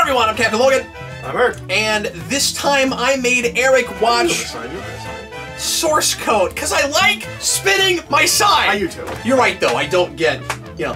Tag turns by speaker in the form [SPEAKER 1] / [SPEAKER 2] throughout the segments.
[SPEAKER 1] everyone, I'm Captain Logan.
[SPEAKER 2] I'm Eric.
[SPEAKER 1] And this time I made Eric watch Source Code, because I like spinning my sign.
[SPEAKER 2] I do too.
[SPEAKER 1] You're right though, I don't get,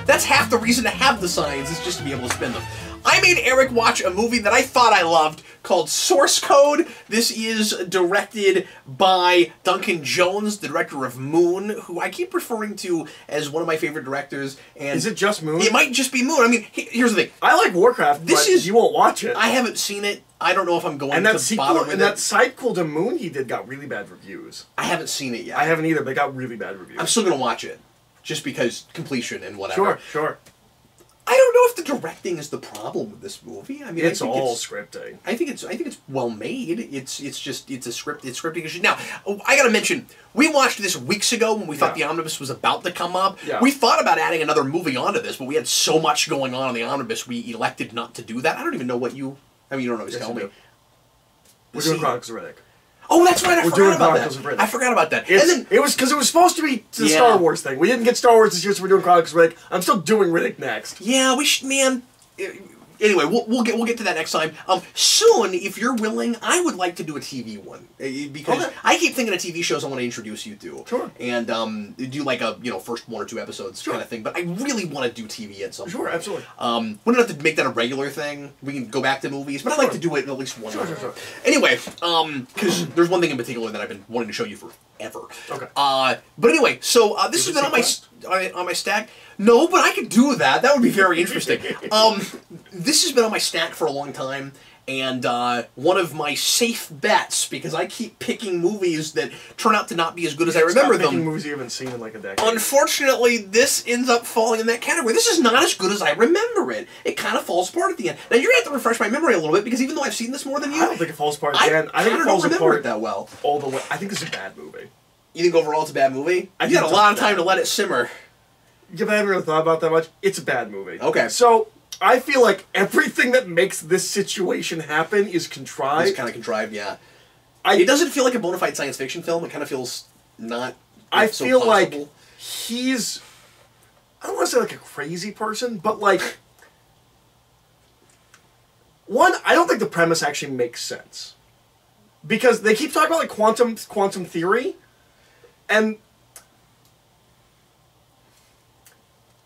[SPEAKER 1] that's half the reason to have the signs, is just to be able to spin them. I made Eric watch a movie that I thought I loved called Source Code. This is directed by Duncan Jones, the director of Moon, who I keep referring to as one of my favorite directors. And
[SPEAKER 2] is it just Moon?
[SPEAKER 1] It might just be Moon. I mean, here's the thing.
[SPEAKER 2] I like Warcraft, but you won't watch it.
[SPEAKER 1] I haven't seen it. I don't know if I'm going to bother with it.
[SPEAKER 2] And that sidequel to Moon he did got really bad reviews.
[SPEAKER 1] I haven't seen it yet.
[SPEAKER 2] I haven't either, but it got really bad reviews.
[SPEAKER 1] I'm still going to watch it, just because completion and whatever.
[SPEAKER 2] Sure.
[SPEAKER 1] I don't know if the directing is the problem with this movie. I mean,
[SPEAKER 2] it's all scripting.
[SPEAKER 1] I think it's well made. It's a scripting issue. Now, I gotta mention, we watched this weeks ago when we thought the omnibus was about to come up.
[SPEAKER 2] Yeah.
[SPEAKER 1] We thought about adding another movie onto this, but we had so much going on in the omnibus, we elected not to do that. I don't even know what you. I mean, you don't always tell me.
[SPEAKER 2] We're doing Chronicles of Riddick.
[SPEAKER 1] Oh, that's right. I forgot about that.
[SPEAKER 2] Of Riddick.
[SPEAKER 1] I forgot about that.
[SPEAKER 2] And then it was because it was supposed to be the Star Wars thing. We didn't get Star Wars this year, so we're doing Chronicles of Riddick. I'm still doing Riddick next.
[SPEAKER 1] Yeah, we should, man. Anyway, we'll get to that next time. Soon, if you're willing, I would like to do a TV one, because I keep thinking of TV shows I want to introduce you to.
[SPEAKER 2] Sure.
[SPEAKER 1] And do like a first 1 or 2 episodes kind of thing. But I really want to do TV at some point.
[SPEAKER 2] Sure, absolutely.
[SPEAKER 1] We don't have to make that a regular thing. We can go back to movies, but I'd like to do it at least one.
[SPEAKER 2] Sure.
[SPEAKER 1] Anyway, because there's one thing in particular that I've been wanting to show you forever.
[SPEAKER 2] Okay.
[SPEAKER 1] But anyway, so this has been on my stack. No, but I could do that. That would be very interesting. This has been on my stack for a long time, and one of my safe bets, because I keep picking movies that turn out to not be as good as I remember them.
[SPEAKER 2] Picking movies you haven't seen in like a decade.
[SPEAKER 1] Unfortunately, this ends up falling in that category. This is not as good as I remember it. It kind of falls apart at the end. Now, you're going to have to refresh my memory a little bit, because even though I've seen this more than you,
[SPEAKER 2] I don't think it falls apart at the end. I think it falls apart
[SPEAKER 1] that well.
[SPEAKER 2] All the way. I think it's a bad movie.
[SPEAKER 1] You think overall it's a bad movie? You had a lot of time to let it simmer.
[SPEAKER 2] Yeah, but I haven't really thought about that much. It's a bad movie.
[SPEAKER 1] Okay.
[SPEAKER 2] So, I feel like everything that makes this situation happen is contrived.
[SPEAKER 1] It's kind of contrived, yeah. It doesn't feel like a bona fide science fiction film. It kind of feels not
[SPEAKER 2] I
[SPEAKER 1] so
[SPEAKER 2] feel
[SPEAKER 1] possible.
[SPEAKER 2] like he's... I don't want to say like a crazy person, but like... One, I don't think the premise actually makes sense. Because they keep talking about like quantum theory, and...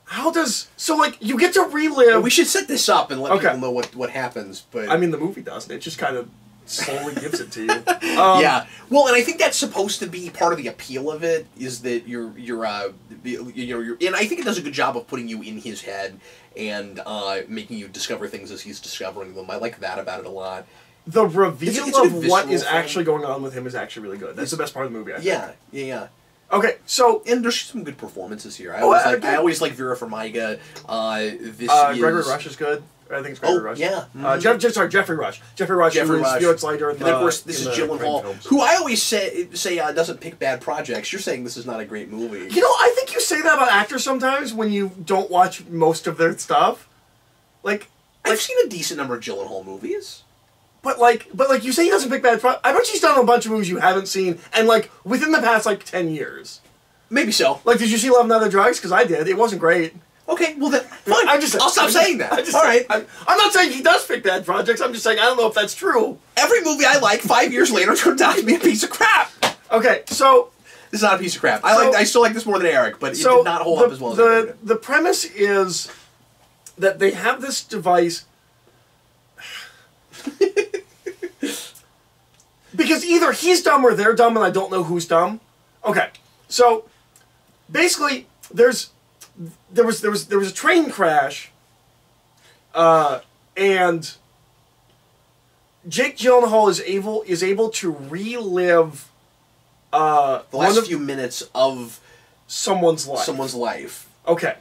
[SPEAKER 2] How does... So, like, you get to relive...
[SPEAKER 1] Yeah, we should set this up and let people know what happens, but...
[SPEAKER 2] I mean, the movie doesn't. It just kind of slowly gives it to you.
[SPEAKER 1] Yeah. Well, and I think that's supposed to be part of the appeal of it, is that you're and I think it does a good job of putting you in his head and making you discover things as he's discovering them. I like that about it a lot.
[SPEAKER 2] The reveal of what is
[SPEAKER 1] film.
[SPEAKER 2] Actually going on with him is actually really good. That's the best part of the movie, I think.
[SPEAKER 1] Yeah.
[SPEAKER 2] Okay, so...
[SPEAKER 1] And there's some good performances here. I always like Vera Farmiga.
[SPEAKER 2] Gregory Rush is good. I think it's Gregory Rush.
[SPEAKER 1] Yeah.
[SPEAKER 2] Jeffrey Rush. Jeffrey Rush, Felix Leiter.
[SPEAKER 1] And then, of course, this is Gyllenhaal, who I always say doesn't pick bad projects. You're saying this is not a great movie.
[SPEAKER 2] You know, I think you say that about actors sometimes when you don't watch most of their stuff. Like
[SPEAKER 1] I've seen a decent number of Gyllenhaal movies.
[SPEAKER 2] But you say he doesn't pick bad projects. I bet he's done a bunch of movies you haven't seen, and like within the past 10 years.
[SPEAKER 1] Maybe so.
[SPEAKER 2] Like, did you see Love and Other Drugs? Because I did. It wasn't great.
[SPEAKER 1] Okay, well then, fine. I'll stop saying that. All right.
[SPEAKER 2] I'm not saying he does pick bad projects. I'm just saying I don't know if that's true.
[SPEAKER 1] Every movie I like 5 years later turns out to be a piece of crap.
[SPEAKER 2] Okay, so
[SPEAKER 1] this is not a piece of crap. I still like this more than Eric, but it did not hold up as well as I did.
[SPEAKER 2] The premise is that they have this device. Because either he's dumb or they're dumb, and I don't know who's dumb. Okay, so basically, there was a train crash, and Jake Gyllenhaal is able to relive
[SPEAKER 1] the last few minutes of
[SPEAKER 2] someone's
[SPEAKER 1] life.
[SPEAKER 2] Okay,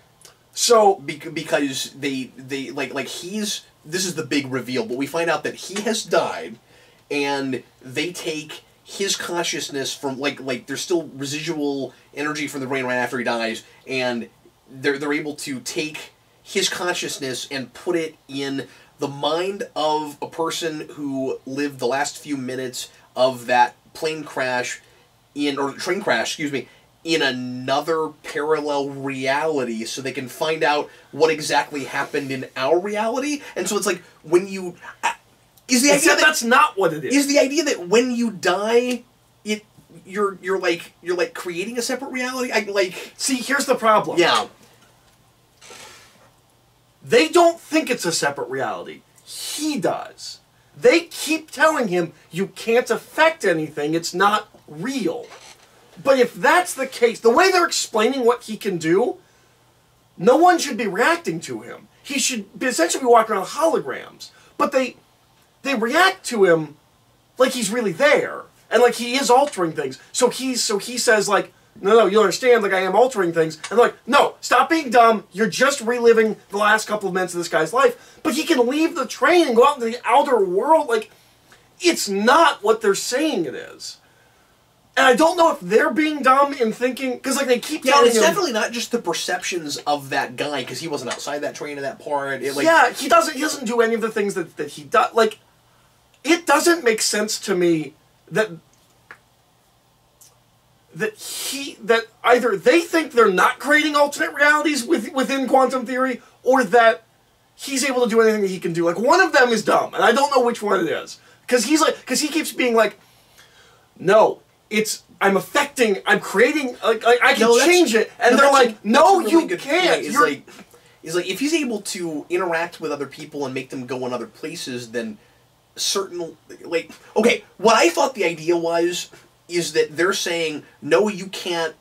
[SPEAKER 2] so
[SPEAKER 1] because they this is the big reveal, but we find out that he has died. And they take his consciousness from like there's still residual energy from the brain right after he dies, and they're able to take his consciousness and put it in the mind of a person who lived the last few minutes of that train crash, in another parallel reality so they can find out what exactly happened in our reality. And so it's like, when you... is the idea
[SPEAKER 2] that's not what it is.
[SPEAKER 1] Is the idea that when you die, you're like creating a separate reality?
[SPEAKER 2] See, here's the problem.
[SPEAKER 1] Yeah.
[SPEAKER 2] They don't think it's a separate reality. He does. They keep telling him, you can't affect anything, it's not real. But if that's the case, the way they're explaining what he can do, no one should be reacting to him. He should essentially be walking around holograms. But they react to him like he's really there. And like he is altering things. So he says like, no, you understand, like I am altering things. And they're like, no, stop being dumb. You're just reliving the last couple of minutes of this guy's life. But he can leave the train and go out into the outer world. Like, it's not what they're saying it is. And I don't know if they're being dumb in thinking, because like they keep telling him...
[SPEAKER 1] Yeah, it's definitely not just the perceptions of that guy, because he wasn't outside that train in that part.
[SPEAKER 2] Yeah, he doesn't do any of the things that he does. Like, it doesn't make sense to me that either they think they're not creating alternate realities within quantum theory, or that he's able to do anything that he can do. Like, one of them is dumb, and I don't know which one it is. Because he keeps being like, no, I'm creating, I can change it. And they're like, no, you can't.
[SPEAKER 1] Is like, if he's able to interact with other people and make them go in other places, then certain, like, okay, what I thought the idea was, is that they're saying, no, you can't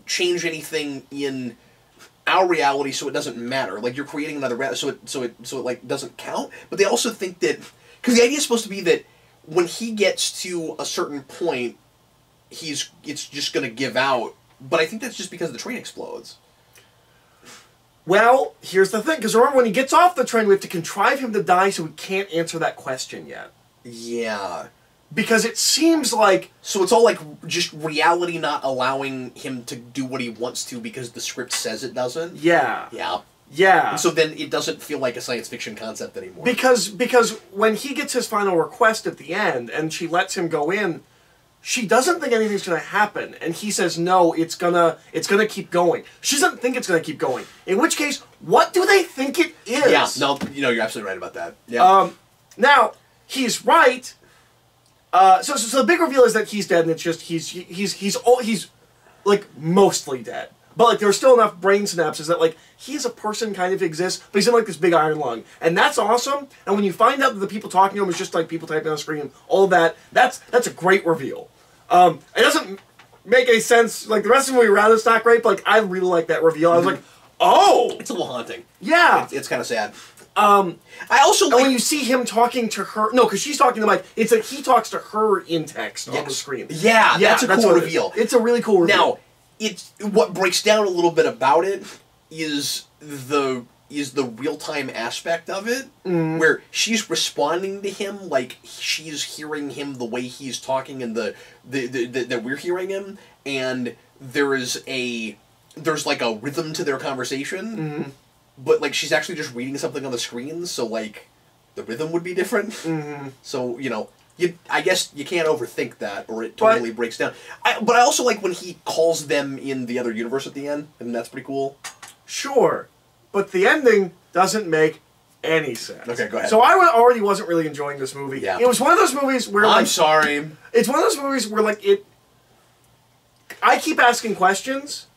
[SPEAKER 1] change anything in our reality, so it doesn't matter. Like, you're creating another reality, so it like doesn't count. But they also think that, because the idea is supposed to be that when he gets to a certain point, it's just going to give out. But I think that's just because the train explodes.
[SPEAKER 2] Well, here's the thing, because remember, when he gets off the train, we have to contrive him to die, so we can't answer that question yet.
[SPEAKER 1] Yeah.
[SPEAKER 2] Because it seems like...
[SPEAKER 1] So it's all like just reality not allowing him to do what he wants to because the script says it doesn't?
[SPEAKER 2] Yeah.
[SPEAKER 1] Yeah.
[SPEAKER 2] Yeah.
[SPEAKER 1] And so then it doesn't feel like a science fiction concept anymore.
[SPEAKER 2] Because when he gets his final request at the end, and she lets him go in, she doesn't think anything's going to happen. And he says, no, it's gonna keep going. She doesn't think it's going to keep going. In which case, what do they think it is?
[SPEAKER 1] Yeah, no, you're absolutely right about that. Yeah.
[SPEAKER 2] Now, he's right... So the big reveal is that he's dead, and it's just he's like mostly dead, but like there's still enough brain synapses that like he as a person kind of exists, but he's in like this big iron lung, and that's awesome. And when you find out that the people talking to him is just like people typing on the screen, all of that, that's a great reveal. It doesn't make any sense. Like the rest of the movie around it's not great, but like I really like that reveal. I was like, oh,
[SPEAKER 1] it's a little haunting.
[SPEAKER 2] Yeah,
[SPEAKER 1] it's kind of sad.
[SPEAKER 2] I also like... when you see him talking to her... No, because she's talking to Mike. It's like he talks to her in text on the screen.
[SPEAKER 1] Yeah, that's a cool reveal.
[SPEAKER 2] It's a really cool reveal.
[SPEAKER 1] Now, what breaks down a little bit about it is the real-time aspect of it, where she's responding to him like she's hearing him the way he's talking and that we're hearing him, and there's like a rhythm to their conversation. But, like, she's actually just reading something on the screen, so, like, the rhythm would be different. So, I guess you can't overthink that, or it totally breaks down. But I also like when he calls them in the other universe at the end, and that's pretty cool.
[SPEAKER 2] Sure. But the ending doesn't make any sense.
[SPEAKER 1] Okay, go ahead.
[SPEAKER 2] So I already wasn't really enjoying this movie.
[SPEAKER 1] Yeah.
[SPEAKER 2] It was one of those movies where, like...
[SPEAKER 1] I'm sorry.
[SPEAKER 2] It's one of those movies where, like, I keep asking questions,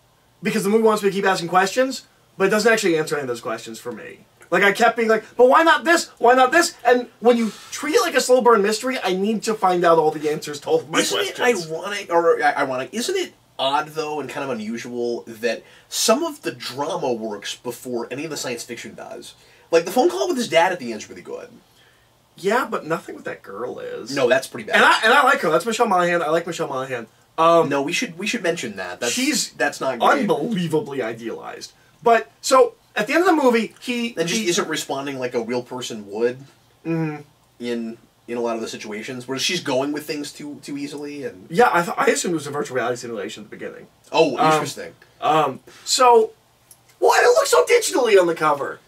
[SPEAKER 2] because the movie wants me to keep asking questions, but it doesn't actually answer any of those questions for me. Like, I kept being like, but why not this? Why not this? And when you treat it like a slow burn mystery, I need to find out all the answers to all of my questions.
[SPEAKER 1] Isn't it odd, though, and kind of unusual, that some of the drama works before any of the science fiction does? Like, the phone call with his dad at the end is really good.
[SPEAKER 2] Yeah, but nothing with that girl is.
[SPEAKER 1] No, that's pretty bad.
[SPEAKER 2] And I like her. That's Michelle Monaghan. I like Michelle Monaghan.
[SPEAKER 1] No, we should mention that. That's not great.
[SPEAKER 2] Unbelievably idealized. But, so, at the end of the movie, he
[SPEAKER 1] isn't responding like a real person would in a lot of the situations, where she's going with things too easily. And
[SPEAKER 2] yeah, I assumed it was a virtual reality simulation at the beginning.
[SPEAKER 1] Oh, interesting.
[SPEAKER 2] So, well, it looks so digitally on the cover.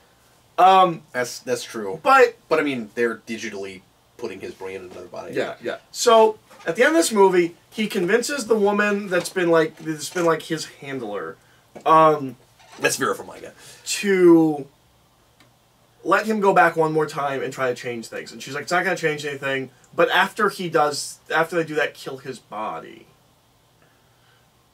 [SPEAKER 1] That's true.
[SPEAKER 2] But
[SPEAKER 1] I mean, they're digitally putting his brain in another body.
[SPEAKER 2] Yeah. So, at the end of this movie, he convinces the woman that's been like his handler,
[SPEAKER 1] That's Vera Farmiga.
[SPEAKER 2] to let him go back one more time and try to change things. And she's like, it's not going to change anything. But after they do that, kill his body.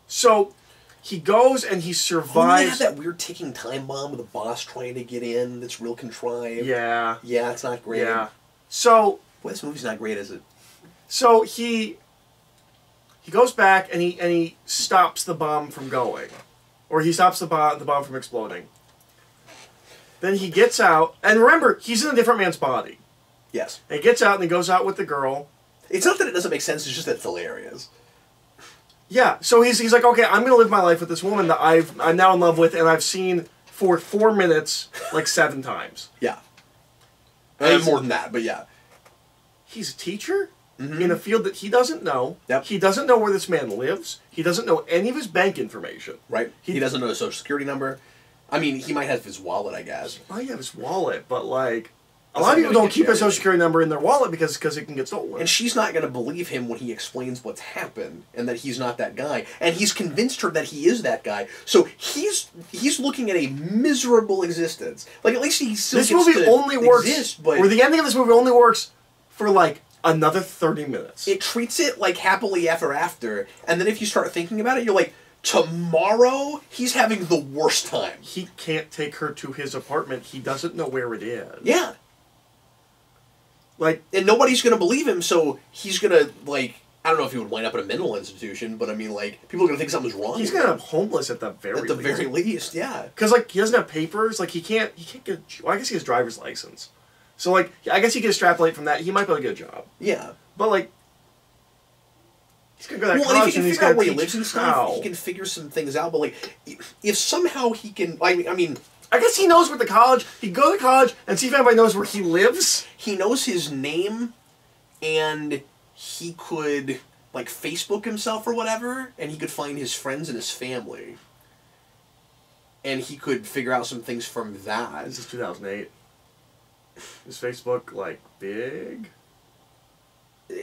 [SPEAKER 2] So he goes and he survives.
[SPEAKER 1] They have that weird ticking time bomb with the boss trying to get in. That's real contrived.
[SPEAKER 2] Yeah.
[SPEAKER 1] Yeah, it's not great.
[SPEAKER 2] Yeah. So.
[SPEAKER 1] Boy, this movie's not great, is it?
[SPEAKER 2] So he goes back and he stops the bomb from going, or he stops the bomb from exploding. Then he gets out, and remember, he's in a different man's body.
[SPEAKER 1] Yes.
[SPEAKER 2] And he gets out and he goes out with the girl.
[SPEAKER 1] It's not that it doesn't make sense, it's just that it's hilarious.
[SPEAKER 2] Yeah, so he's like, okay, I'm gonna live my life with this woman that I'm now in love with, and I've seen for 4 minutes like 7 times.
[SPEAKER 1] Yeah. More than that, but yeah.
[SPEAKER 2] He's a teacher in a field that he doesn't know.
[SPEAKER 1] Yep.
[SPEAKER 2] He doesn't know where this man lives. He doesn't know any of his bank information.
[SPEAKER 1] Right. He doesn't know his social security number. I mean, he might have his wallet, I guess.
[SPEAKER 2] He might have his wallet, but like a lot of people don't keep a social security number in their wallet because it can get stolen.
[SPEAKER 1] And she's not going to believe him when he explains what's happened and that he's not that guy. And he's convinced her that he is that guy. So he's looking at a miserable existence. Like, at least he still
[SPEAKER 2] this movie only works,
[SPEAKER 1] exist, but
[SPEAKER 2] or the ending of this movie only works for like another 30 minutes.
[SPEAKER 1] It treats it like happily ever after, and then if you start thinking about it, you're like, tomorrow he's having the worst time.
[SPEAKER 2] He can't take her to his apartment. He doesn't know where it is.
[SPEAKER 1] Yeah.
[SPEAKER 2] Like,
[SPEAKER 1] and nobody's going to believe him, so he's going to, like, I don't know if he would wind up in a mental institution, but I mean, like, people are going to think something's wrong
[SPEAKER 2] he's
[SPEAKER 1] with
[SPEAKER 2] going to
[SPEAKER 1] him.
[SPEAKER 2] end up homeless at the very least.
[SPEAKER 1] At the very least, yeah.
[SPEAKER 2] Because, like, he doesn't have papers. Like, he can't get... Well, I guess he has driver's license. So, like, I guess he can extrapolate from that. He might be able to get a job.
[SPEAKER 1] Yeah.
[SPEAKER 2] But, like, he's going to go to that
[SPEAKER 1] well,
[SPEAKER 2] college
[SPEAKER 1] and if he can
[SPEAKER 2] and he's
[SPEAKER 1] figure out
[SPEAKER 2] going
[SPEAKER 1] where
[SPEAKER 2] to
[SPEAKER 1] he
[SPEAKER 2] teach
[SPEAKER 1] lives and stuff,
[SPEAKER 2] how.
[SPEAKER 1] he can figure some things out. But, like, if somehow he can... I mean...
[SPEAKER 2] I guess he knows where the college... He'd go to college and see if anybody knows where he lives.
[SPEAKER 1] He knows his name, and he could, like, Facebook himself or whatever, and he could find his friends and his family. And he could figure out some things from that.
[SPEAKER 2] This is 2008. Is Facebook, like, big?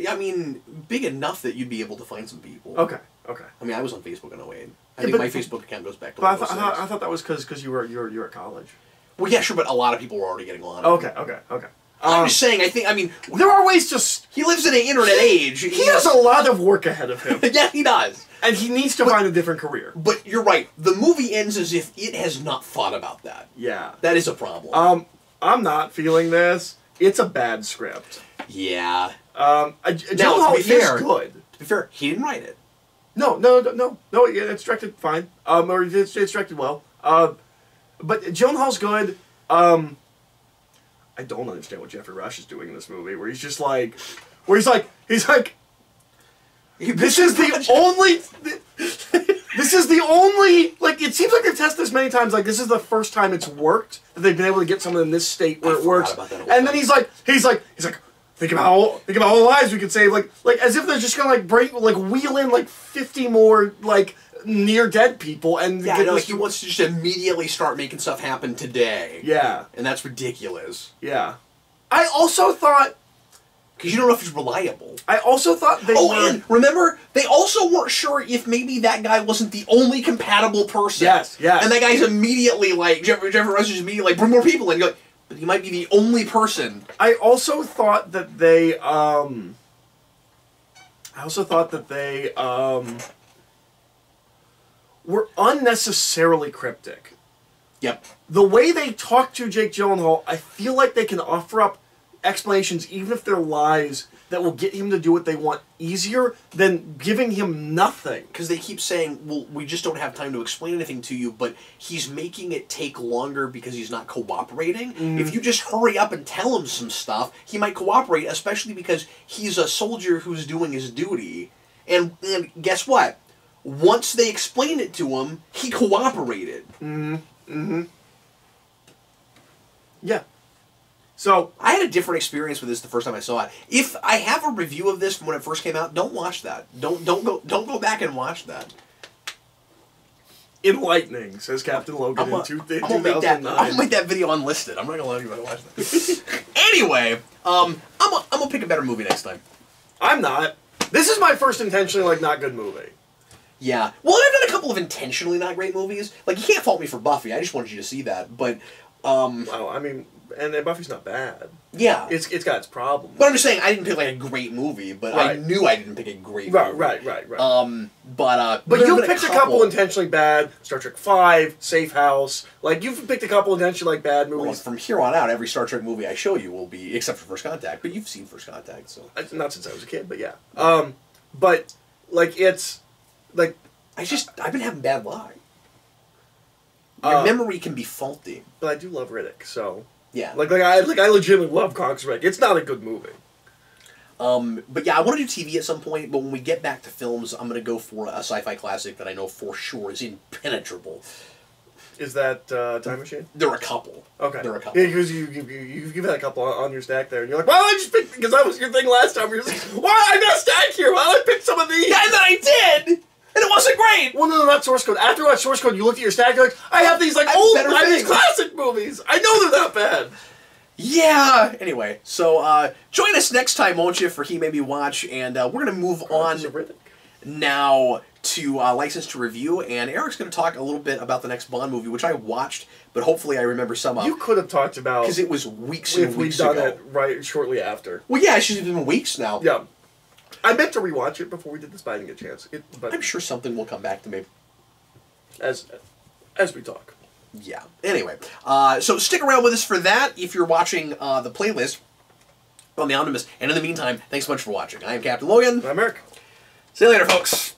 [SPEAKER 1] I mean, big enough that you'd be able to find some people.
[SPEAKER 2] Okay.
[SPEAKER 1] I mean, I was on Facebook in 2008. I
[SPEAKER 2] Yeah,
[SPEAKER 1] think
[SPEAKER 2] but-
[SPEAKER 1] my Facebook account goes back to
[SPEAKER 2] But
[SPEAKER 1] 2006.
[SPEAKER 2] I thought that was because you were at college.
[SPEAKER 1] Well, yeah, sure, but a lot of people were already getting on.
[SPEAKER 2] Okay.
[SPEAKER 1] I'm just saying, I mean...
[SPEAKER 2] There are ways to...
[SPEAKER 1] He lives in an internet age.
[SPEAKER 2] He has a lot of work ahead of him.
[SPEAKER 1] Yeah, he does.
[SPEAKER 2] And he needs to find a different career.
[SPEAKER 1] But you're right. The movie ends as if it has not thought about that.
[SPEAKER 2] Yeah.
[SPEAKER 1] That is a problem.
[SPEAKER 2] I'm not feeling this. It's a bad script.
[SPEAKER 1] Yeah.
[SPEAKER 2] Joe Hall is good.
[SPEAKER 1] To be fair, he didn't write it.
[SPEAKER 2] No, it's directed fine. Or it's directed well. But Gyllenhaal's good. I don't understand what Jeffrey Rush is doing in this movie, where he's just like, he's like, this is the only, like, it seems like they've tested this many times, like, this is the first time it's worked, that they've been able to get someone in this state where it works. And then he's like, think about all the lives we could save, like, as if they're just gonna, like, wheel in, like, 50 more, like, near-dead people, and
[SPEAKER 1] Yeah, like, he wants to just immediately start making stuff happen today.
[SPEAKER 2] Yeah.
[SPEAKER 1] And that's ridiculous.
[SPEAKER 2] Yeah. I also thought...
[SPEAKER 1] Because you don't know if he's reliable.
[SPEAKER 2] I also thought they were...
[SPEAKER 1] and remember, they also weren't sure if maybe that guy wasn't the only compatible person.
[SPEAKER 2] Yes.
[SPEAKER 1] And that guy's immediately like, Jeffrey Rush is immediately like, bring more people in. You're like, but he might be the only person.
[SPEAKER 2] I also thought that they, were unnecessarily cryptic.
[SPEAKER 1] Yep.
[SPEAKER 2] The way they talk to Jake Gyllenhaal, I feel like they can offer up explanations, even if they're lies, that will get him to do what they want easier than giving him nothing.
[SPEAKER 1] Because they keep saying, well, we just don't have time to explain anything to you, but he's making it take longer because he's not cooperating. If you just hurry up and tell him some stuff, he might cooperate, especially because he's a soldier who's doing his duty. And guess what? Once they explained it to him, he cooperated.
[SPEAKER 2] Yeah. So
[SPEAKER 1] I had a different experience with this the first time I saw it. If I have a review of this from when it first came out, don't watch that. Don't go back and watch that.
[SPEAKER 2] Enlightening, says Captain Logan in 2009.
[SPEAKER 1] I'll make that video unlisted. I'm not gonna let anybody watch that. Anyway, I'm gonna pick a better movie next time.
[SPEAKER 2] I'm not. This is my first intentionally, like, not good movie.
[SPEAKER 1] Yeah. Well, I've done a couple of intentionally not great movies. Like, you can't fault me for Buffy. I just wanted you to see that. But,
[SPEAKER 2] Well, I mean, and Buffy's not bad.
[SPEAKER 1] yeah.
[SPEAKER 2] It's got its problems.
[SPEAKER 1] But I'm just saying, I didn't pick, like, a great movie, but I
[SPEAKER 2] Right.
[SPEAKER 1] knew I didn't pick a great
[SPEAKER 2] Right,
[SPEAKER 1] movie.
[SPEAKER 2] right.
[SPEAKER 1] But
[SPEAKER 2] But
[SPEAKER 1] there
[SPEAKER 2] you
[SPEAKER 1] have been
[SPEAKER 2] picked a couple intentionally bad. Star Trek V, Safe House. Like, you've picked a couple intentionally, like, bad
[SPEAKER 1] Well,
[SPEAKER 2] movies.
[SPEAKER 1] from here on out, every Star Trek movie I show you will be, except for First Contact, but you've seen First Contact, so.
[SPEAKER 2] Not since I was a kid, but yeah. But, like, it's, like...
[SPEAKER 1] I've been having bad luck. Your memory can be faulty.
[SPEAKER 2] But I do love Riddick, so...
[SPEAKER 1] Yeah.
[SPEAKER 2] Like I legitimately love Cox Riddick. It's not a good movie.
[SPEAKER 1] But yeah, I want to do TV at some point, but when we get back to films, I'm going to go for a sci-fi classic that I know for sure is impenetrable.
[SPEAKER 2] Is that Time Machine?
[SPEAKER 1] There are a couple.
[SPEAKER 2] Okay.
[SPEAKER 1] There are a couple.
[SPEAKER 2] Yeah, because you've had a couple on your stack there, and you're like, well, I just picked, because that was your thing last time. You're like, why I got a stack here? Why don't I pick some of these?
[SPEAKER 1] Yeah, and then I did! And it wasn't great!
[SPEAKER 2] Well, no, not Source Code. After that Source Code, you looked at your stack, you're like, I have these, like,
[SPEAKER 1] I have
[SPEAKER 2] old
[SPEAKER 1] better
[SPEAKER 2] 90s
[SPEAKER 1] things.
[SPEAKER 2] classic movies. I know they're that bad.
[SPEAKER 1] Yeah! Anyway, so join us next time, won't you, for He Made Me Watch, and we're going to move on now to License to Review, and Eric's going to talk a little bit about the next Bond movie, which I watched, but hopefully I remember some of.
[SPEAKER 2] You could have talked about...
[SPEAKER 1] Because it was weeks and weeks ago.
[SPEAKER 2] If we'd done it right shortly after.
[SPEAKER 1] Well, yeah, it's just been weeks now.
[SPEAKER 2] Yeah. I meant to rewatch it before we did this, but I didn't get a chance. But
[SPEAKER 1] I'm sure something will come back to me.
[SPEAKER 2] As we talk.
[SPEAKER 1] Yeah. Anyway, so stick around with us for that if you're watching the playlist on the Omnibus. And in the meantime, thanks so much for watching. I am Captain Logan.
[SPEAKER 2] I'm Eric.
[SPEAKER 1] See you later, folks.